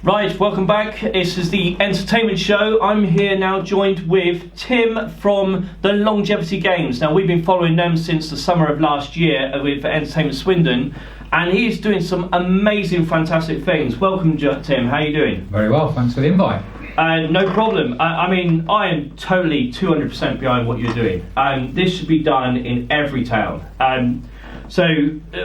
Right, welcome back. This is the entertainment show. I'm here now joined with Tim from the Longevity Games. Now, we've been following them since the summer of last year with Entertainment Swindon, and he's doing some amazing, fantastic things. Welcome, Tim. How are you doing? Very well, thanks for the invite. No problem. I am totally 200% behind what you're doing. This should be done in every town. So,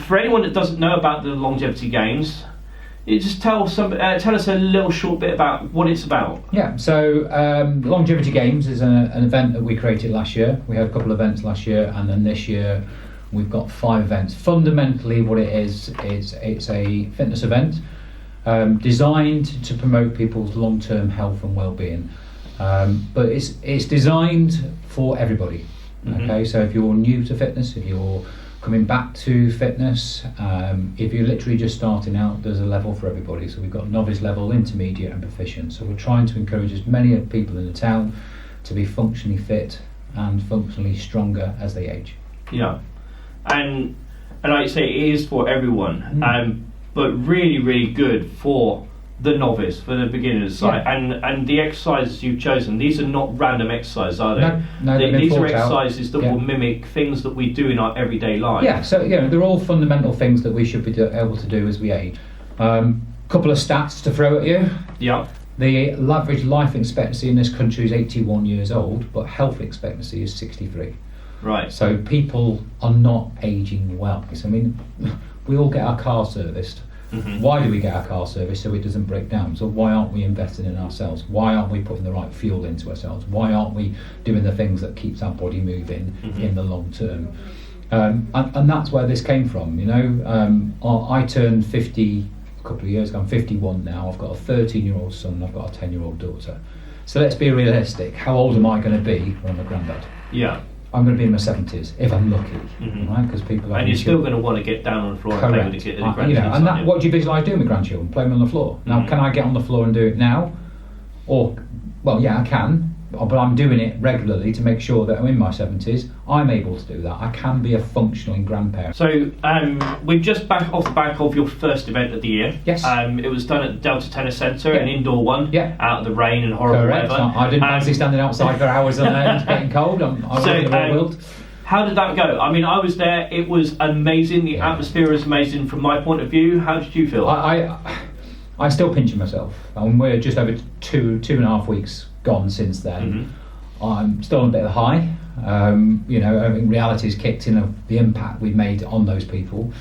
for anyone that doesn't know about the Longevity Games, you just tell us a little short bit about what it's about. Yeah, so the Longevity Games is an event that we created last year. We had a couple of events last year, and then this year we've got 5 events. Fundamentally, what it is it's a fitness event designed to promote people's long-term health and well-being. But it's designed for everybody. Mm-hmm. Okay, so if you're new to fitness, if you're coming back to fitness, if you're literally just starting out, there's a level for everybody. So we've got novice level, intermediate and proficient. So we're trying to encourage as many people in the town to be functionally fit and functionally stronger as they age. Yeah, and like you say, it is for everyone, but really, really good for the novice, for the beginners. Yeah. And the exercises you've chosen, these are not random exercises, are they? No, these are exercises that will mimic things that we do in our everyday life. Yeah, so they're all fundamental things that we should be able to do as we age. Couple of stats to throw at you. Yeah. The average life expectancy in this country is 81 years old, but health expectancy is 63. Right. So people are not aging well. I mean, we all get our car serviced. Mm-hmm. Why do we get our car serviced? So it doesn't break down. So why aren't we investing in ourselves? Why aren't we putting the right fuel into ourselves? Why aren't we doing the things that keeps our body moving in the long term? And that's where this came from. I turned 50 a couple of years ago. I'm 51 now. I've got a 13-year-old son. I've got a 10-year-old daughter. So let's be realistic. How old am I going to be when I'm a granddad? Yeah. I'm going to be in my 70s if I'm lucky, right? Because people. And you're still going to want to get down on the floor and play with the grandchildren. What do you visualise doing with grandchildren? Playing on the floor. Now, can I get on the floor and do it now? Or, well, yeah, I can, but I'm doing it regularly to make sure that I'm in my 70s. I'm able to do that. I can be a functioning grandparent. So, we've just back off the back of your first event of the year. Yes. It was done at the Delta Tennis Centre, an indoor one. Yeah. Out of the rain and horrible weather. I didn't fancy standing outside for hours and it's getting cold. How did that go? I mean, I was there. It was amazing. The atmosphere was amazing from my point of view. How did you feel? I still pinch myself. We're just over 2.5 weeks gone since then. I'm still on a bit of a high. I think reality's kicked in of the impact we've made on those people.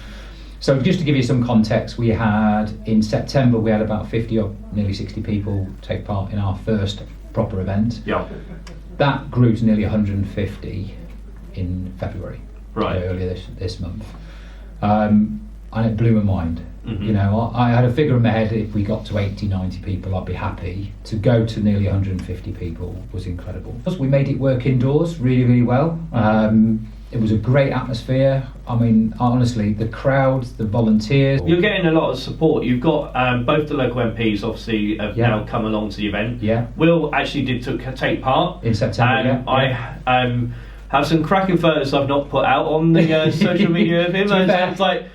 So just to give you some context, in September we had about 50 or nearly 60 people take part in our first proper event. Yeah. That grew to nearly 150 in February, right, earlier this month, and it blew my mind. I had a figure in my head, if we got to 80, 90 people, I'd be happy. To go to nearly 150 people was incredible. We made it work indoors really, really well. It was a great atmosphere. I mean, honestly, the crowds, the volunteers. You're getting a lot of support. You've got both the local MPs obviously have now come along to the event. Yeah. Will actually did take part. In September, I have some cracking photos I've not put out on the social media of him.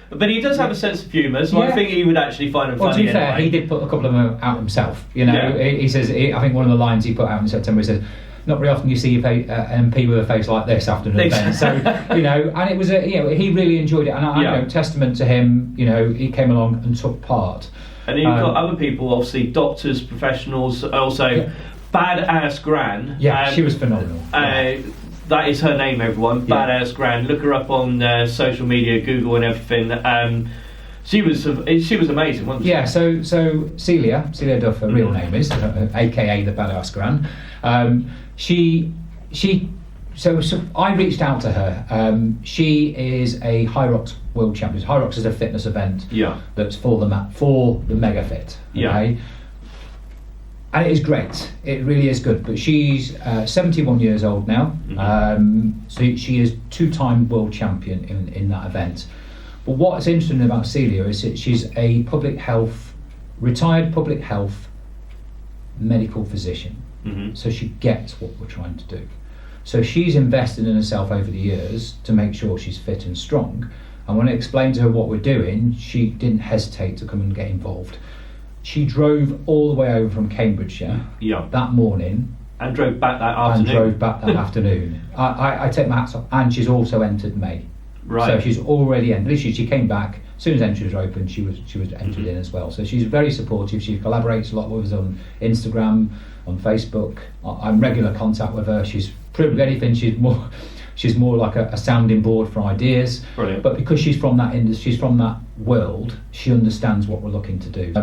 But he does have a sense of humour, so I think he would actually find them funny. To be fair, he did put a couple of them out himself. He says, I think one of the lines he put out in September, he says, not very often you see an MP with a face like this after an event. So, and it was he really enjoyed it, and I testament to him. He came along and took part. And then you've got other people, obviously doctors, professionals, also Badass Gran. Yeah, she was phenomenal. That is her name, everyone. Badass Gran. Look her up on social media, Google, and everything. She was amazing, wasn't she? Yeah. So Celia Duff, her real name is, aka the Badass Gran. So I reached out to her. She is a High Rocks World Champion. High Rocks is a fitness event. Yeah. That's for the mega fit. Okay? Yeah. And it is great. It really is good. But she's 71 years old now. So she is 2-time world champion in that event. But what's interesting about Celia is that she's a retired public health medical physician. So she gets what we're trying to do. So she's invested in herself over the years to make sure she's fit and strong. And when I explained to her what we're doing, she didn't hesitate to come and get involved. She drove all the way over from Cambridgeshire that morning. And drove back that afternoon. I take my hats off. And she's also entered May. Right. So she's already entered. Literally, she came back. As soon as entries were open, she was entered in as well. So she's very supportive. She collaborates a lot with us on Instagram, on Facebook. I'm in regular contact with her. She's pretty much anything. She's more like a sounding board for ideas. Brilliant. But because she's from that industry, she's from that world, she understands what we're looking to do.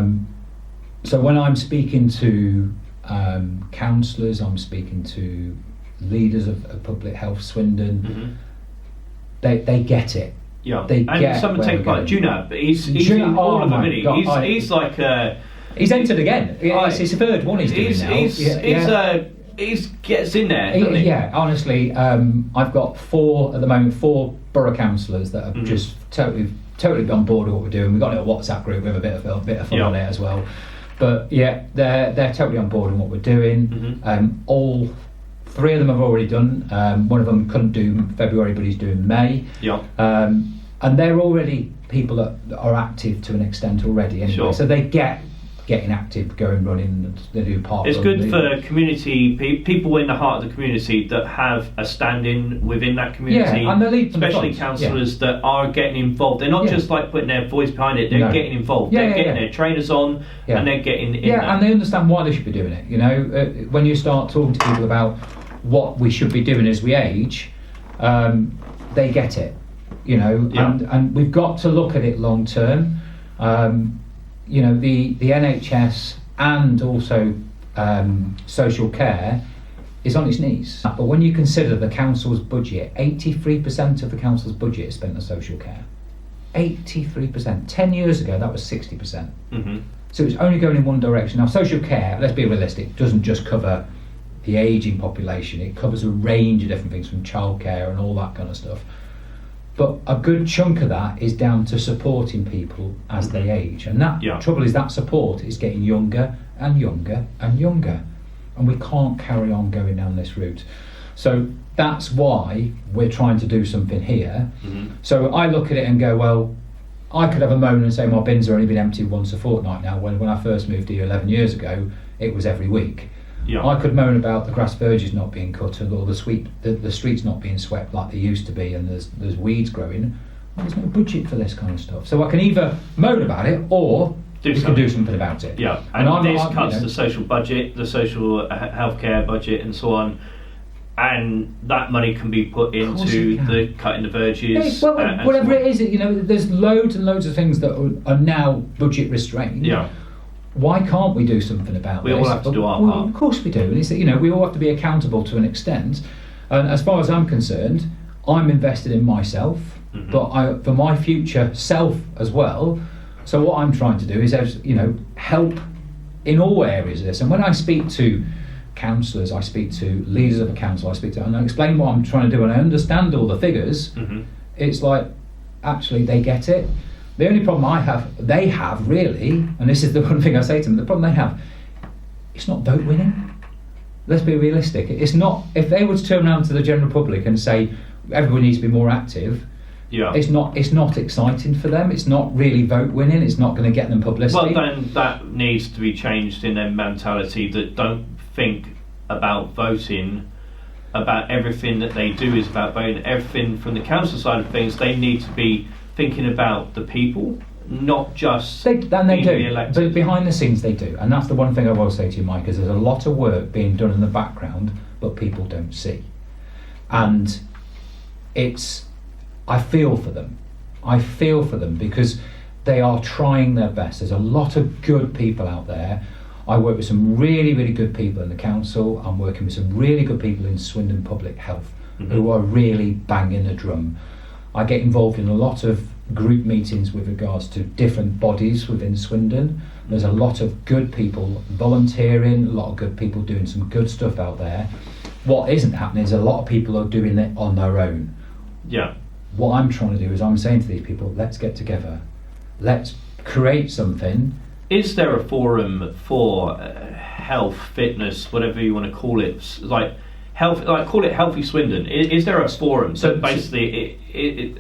So when I'm speaking to councillors, I'm speaking to leaders of public health Swindon, they get it. Yeah, they and get someone take part. Junab, he's in all of them, isn't he? He's like he's entered again. It's his third one he's doing now. He gets in there, doesn't he? Yeah, honestly, I've got four borough councillors that have just totally on board with what we're doing. We've got a little WhatsApp group with a bit of fun on it as well. But yeah, they're totally on board with what we're doing. All three of them have already done. One of them couldn't do February, but he's doing May. Yeah. And they're already people that are active to an extent already anyway. Sure. So they getting active, going running, they do part. It's good for community people in the heart of the community that have a stand-in within that community. Yeah, and they lead from the especially front. councillors that are getting involved. They're not just like putting their voice behind it. They're getting involved. They're getting their trainers on, and they're getting in there. And they understand why they should be doing it. You know, when you start talking to people about what we should be doing as we age, they get it. You know, and we've got to look at it long term. You know, the NHS and also social care is on its knees. But when you consider the council's budget, 83% of the council's budget is spent on social care. 83%. 10 years ago, that was 60%. So it's only going in one direction. Now, social care, let's be realistic, doesn't just cover the ageing population. It covers a range of different things, from childcare and all that kind of stuff. But a good chunk of that is down to supporting people as they age. And that trouble is that support is getting younger and younger and younger. And we can't carry on going down this route. So that's why we're trying to do something here. So I look at it and go, well, I could have a moan and say my bins are only been emptied once a fortnight now. When I first moved here 11 years ago, it was every week. I could moan about the grass verges not being cut, or the streets not being swept like they used to be, and there's weeds growing. Well, there's no budget for this kind of stuff. So I can either moan about it, or we can do something about it. Yeah, and this cuts the social budget, the social healthcare budget, and so on. And that money can be put into the cutting the verges. Yeah, well, whatever it is, you know, there's loads and loads of things that are now budget restrained. Yeah. Why can't we do something about this? We all have to do our part. Of course we do. And it's, you know, we all have to be accountable to an extent. And as far as I'm concerned, I'm invested in myself, but for my future self as well. So what I'm trying to do is, you know, help in all areas of this. And when I speak to councillors, I speak to leaders of a council, and I explain what I'm trying to do, and I understand all the figures, it's like, actually, they get it. The only problem they have really, and this is the one thing I say to them, the problem they have, it's not vote winning. Let's be realistic. It's not, if they were to turn around to the general public and say everyone needs to be more active, it's not exciting for them. It's not really vote winning. It's not going to get them publicity. Well, then that needs to be changed in their mentality, that don't think about voting, about everything that they do is about voting. Everything from the council side of things, they need to be thinking about the people, not just being re-elected. But behind the scenes they do, and that's the one thing I will say to you, Mike, is there's a lot of work being done in the background but people don't see. And I feel for them because they are trying their best. There's a lot of good people out there. I work with some really, really good people in the council. I'm working with some really good people in Swindon Public Health who are really banging the drum. I get involved in a lot of group meetings with regards to different bodies within Swindon. There's a lot of good people volunteering, a lot of good people doing some good stuff out there. What isn't happening is a lot of people are doing it on their own. Yeah. What I'm trying to do is I'm saying to these people, let's get together. Let's create something. Is there a forum for health, fitness, whatever you want to call it? Like, call it Healthy Swindon. Is there a forum? So So- basically,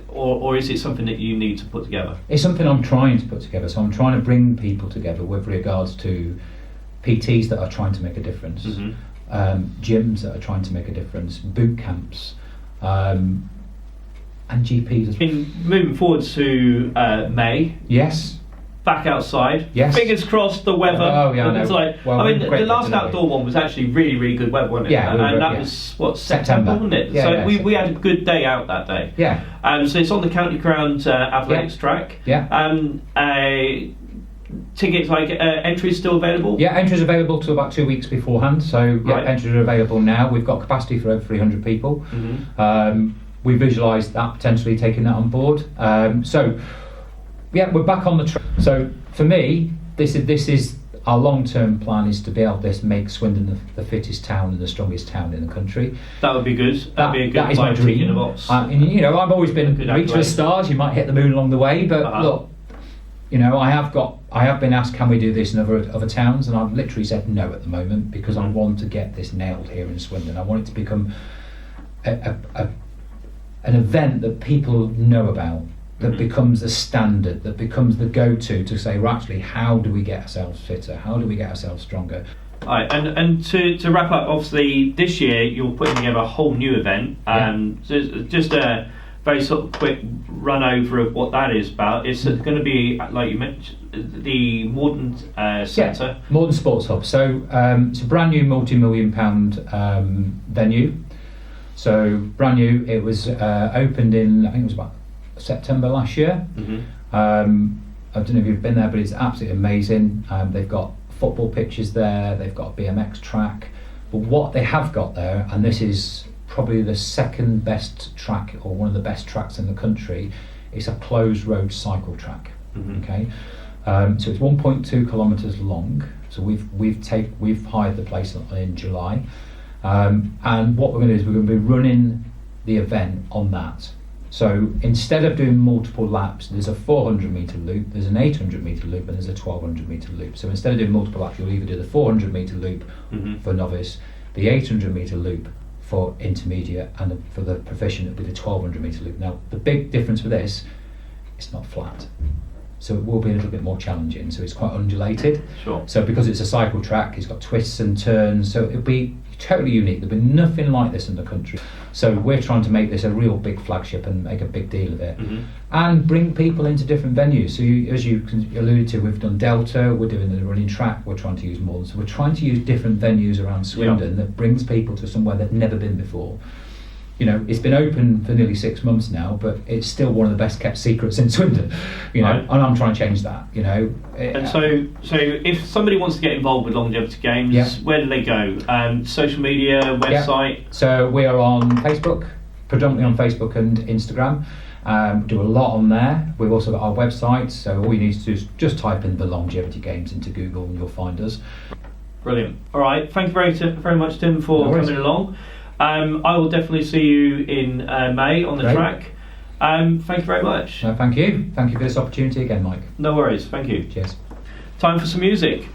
or is it something that you need to put together? It's something I'm trying to put together. So I'm trying to bring people together with regards to PTs that are trying to make a difference, gyms that are trying to make a difference, boot camps, and GPs as well. In moving forward to May, Yes. back outside. Yes. Fingers crossed. The weather. Oh, yeah, I It's know. like, Well, I mean, we the went last didn't we? outdoor one was actually really, really good weather, wasn't it? Yeah, and that yeah. was what, September, wasn't it? Yeah, so yeah, we had a good day out that day. Yeah. So it's on the county ground athletics track. Yeah. Tickets, entries still available. Yeah, entries available till about 2 weeks beforehand. So yeah, Right. entries are available now. We've got capacity for over 300 people. We visualised that potentially taking that on board. So yeah, we're back on the track. So for me, this is our long-term plan is to be able to make Swindon the fittest town and the strongest town in the country. That would be good. That'd be a good that is my tick in dream. the box. And, you know, I've always been Good reach for the accolade. stars. You might hit the moon along the way, but Uh-huh. look, you know, I have been asked, can we do this in other towns, and I've literally said no at the moment because I want to get this nailed here in Swindon. I want it to become an event that people know about, that becomes the standard, that becomes the go-to to say, well, actually, how do we get ourselves fitter? How do we get ourselves stronger? All right, and to wrap up, obviously this year you're putting together a whole new event. So just a very sort of quick run over of what that is about. It's going to be, like you mentioned, the Morden Centre. Yeah, Morden Sports Hub. So it's a brand new multi-million pound venue. So brand new. It was opened in, I think it was about September last year. I don't know if you've been there, but it's absolutely amazing. They've got football pitches there, they've got a BMX track, but what they have got there, and this is probably the second best track or one of the best tracks in the country, it's a closed road cycle track. Okay, so it's 1.2 kilometres long. So we've hired the place in July, and what we're going to do is we're going to be running the event on that. So instead of doing multiple laps, there's a 400 metre loop, there's an 800 metre loop, and there's a 1200 metre loop. So instead of doing multiple laps, you'll either do the 400 metre loop for novice, the 800 metre loop for intermediate, and for the proficient it'll be the 1200 metre loop. Now the big difference with this, it's not flat. So it will be a little bit more challenging, so it's quite undulated. Sure. So because it's a cycle track, it's got twists and turns, so it'll be totally unique. There'll be nothing like this in the country. So we're trying to make this a real big flagship and make a big deal of it, and bring people into different venues. So as you alluded to, we've done Delta, we're doing the running track, we're trying to use Morden. So we're trying to use different venues around Swindon that brings people to somewhere they've never been before. You know, it's been open for nearly 6 months now, but it's still one of the best kept secrets in Swindon. You know, Right. and I'm trying to change that. You know, And so if somebody wants to get involved with Longevity Games, Yeah. where do they go? Social media, website. So we are on Facebook, predominantly on Facebook and Instagram. Do a lot on there. We've also got our website, so all you need to do is just type in the Longevity Games into Google and you'll find us. Brilliant. All right. Thank you very much, Tim, for No worries. coming along. I will definitely see you in May on the Great. track. Thank you very much. No, thank you. Thank you for this opportunity again, Mike. No worries. Thank you. Cheers. Time for some music.